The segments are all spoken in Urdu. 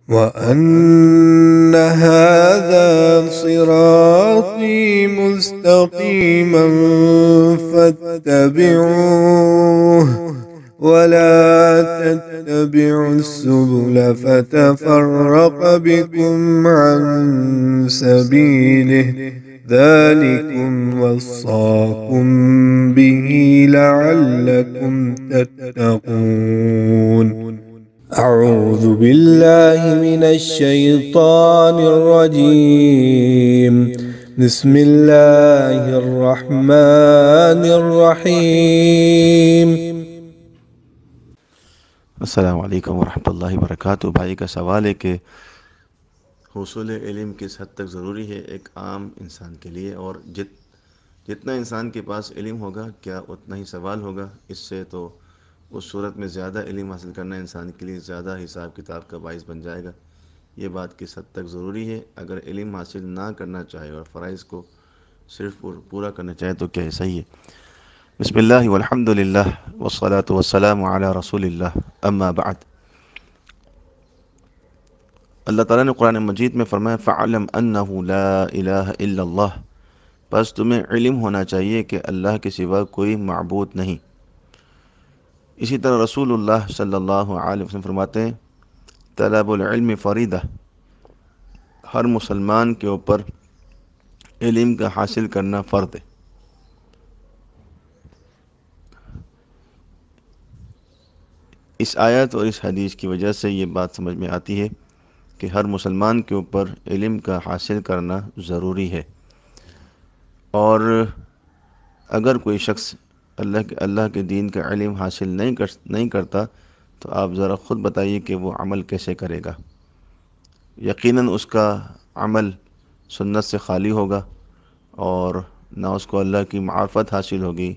وأن هذا صراطي مستقيما فاتبعوه ولا تتبعوا السبل فتفرق بكم عن سبيله ذلكم وصاكم به لعلكم تتقون. أعوذ بالله من الشيطان الرجيم. بسم الله الرحمن الرحيم. السلام علیکم ورحمۃ اللہ وبرکاتہ۔ بھائی کا سوال ہے کہ حصول علم کس حد تک ضروری ہے ایک عام انسان کے لیے، اور جتنا انسان کے پاس علم ہوگا کیا اتنا ہی سوال ہوگا؟ اس سے تو اس صورت میں زیادہ علم حاصل کرنا انسان کے لیے زیادہ حساب کتاب کا باعث بن جائے گا۔ یہ بات کس حد تک ضروری ہے؟ اگر علم حاصل نہ کرنا چاہے اور فرائض کو صرف پورا کرنا چاہے تو کیا صحیح ہے؟ بسم اللہ والحمد للہ والصلاة والسلام علی رسول اللہ، اما بعد۔ اللہ تعالیٰ نے قرآن مجید میں فرمایا فَعْلَمْ أَنَّهُ لَا إِلَهَ إِلَّا اللَّهُ، بس تمہیں علم ہونا چاہیے کہ اللہ کے سوا کوئی معبود نہیں۔ اسی طرح رسول اللہ صلی اللہ علیہ وسلم فرماتے ہیں طلب العلم فریضہ، ہر مسلمان کے اوپر علم کا حاصل کرنا فرض ہے۔ اس آیت اور اس حدیث کی وجہ سے یہ بات سمجھ میں آتی ہے کہ ہر مسلمان کے اوپر علم کا حاصل کرنا ضروری ہے، اور اگر کوئی شخص اللہ کے دین کا علم حاصل نہیں کرتا تو آپ ذرا خود بتائیے کہ وہ عمل کیسے کرے گا؟ یقیناً اس کا عمل سنت سے خالی ہوگا، اور نہ اس کو اللہ کی معرفت حاصل ہوگی،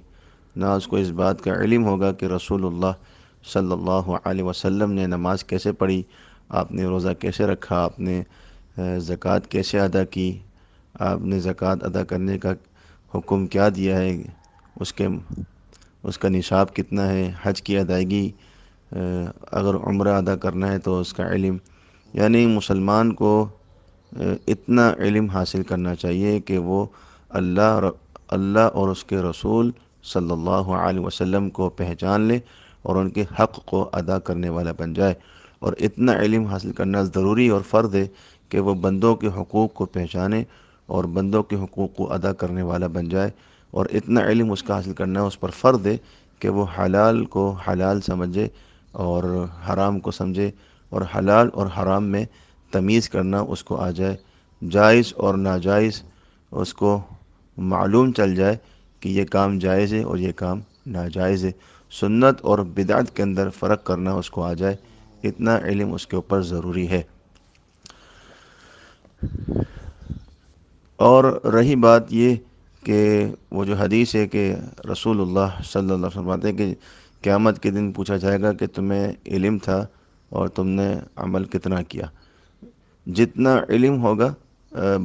نہ اس کو اس بات کا علم ہوگا کہ رسول اللہ صلی اللہ علیہ وسلم نے نماز کیسے پڑھی، آپ نے روزہ کیسے رکھا، آپ نے زکوٰۃ کیسے ادا کی، آپ نے زکوٰۃ ادا کرنے کا حکم کیا دیا ہے، اس کا نصاب کتنا ہے، حج کی ادائیگی، اگر عمرہ ادا کرنا ہے تو اس کا علم، یعنی مسلمان کو اتنا علم حاصل کرنا چاہیے کہ وہ اللہ اور اس کے رسول صلی اللہ علیہ وسلم کو پہچان لے اور ان کے حق کو ادا کرنے والا بن جائے، اور اتنا علم حاصل کرنا ضروری اور فرض ہے کہ وہ بندوں کے حقوق کو پہچانے اور بندوں کے حقوق کو ادا کرنے والا بن جائے، اور اتنا علم اس کا حاصل کرنا اس پر فرض ہے کہ وہ حلال کو حلال سمجھے اور حرام کو سمجھے، اور حلال اور حرام میں تمیز کرنا اس کو آ جائے، جائز اور ناجائز اس کو معلوم چل جائے کہ یہ کام جائز ہے اور یہ کام ناجائز ہے، سنت اور بدعت کے اندر فرق کرنا اس کو آ جائے، اتنا علم اس کے اوپر ضروری ہے۔ اور رہی بات یہ کہ وہ جو حدیث ہے کہ رسول اللہ صلی اللہ علیہ وسلم فرماتے ہیں کہ قیامت کے دن پوچھا جائے گا کہ تمہیں علم تھا اور تم نے عمل کتنا کیا؟ جتنا علم ہوگا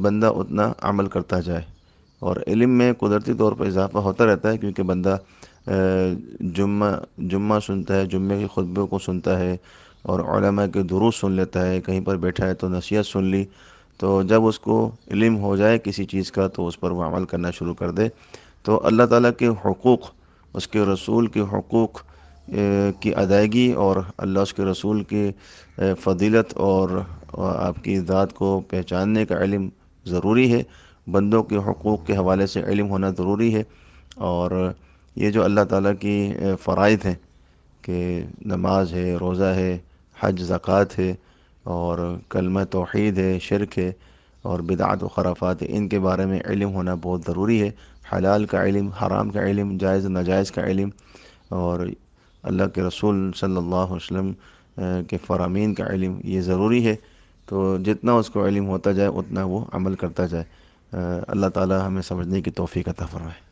بندہ اتنا عمل کرتا جائے، اور علم میں قدرتی طور پر اضافہ ہوتا رہتا ہے، کیونکہ بندہ جمعہ سنتا ہے، جمعے کے خطبوں کو سنتا ہے، اور علماء کے دروس سن لیتا ہے، کہیں پر بیٹھا ہے تو نصیحت سن لی، تو جب اس کو علم ہو جائے کسی چیز کا تو اس پر وہ عمل کرنا شروع کر دے، تو اللہ تعالیٰ کے حقوق، اس کے رسول کے حقوق کی ادائیگی اور اللہ اس کے رسول کی فضیلت اور آپ کی ذات کو پہچاننے کا علم ضروری ہے، بندوں کے حقوق کے حوالے سے علم ہونا ضروری ہے، اور یہ جو اللہ تعالیٰ کی فرائض ہیں کہ نماز ہے، روزہ ہے، حج، زکوٰۃ ہے، اور کلمہ توحید ہے، شرک ہے، اور بدعت و خرافات ہے، ان کے بارے میں علم ہونا بہت ضروری ہے، حلال کا علم، حرام کا علم، جائز و ناجائز کا علم، اور اللہ کے رسول صلی اللہ علیہ وسلم کے فرامین کا علم، یہ ضروری ہے، تو جتنا اس کو علم ہوتا جائے اتنا وہ عمل کرتا جائے۔ اللہ تعالی ہمیں سمجھنے کی توفیق عطا فرمائے۔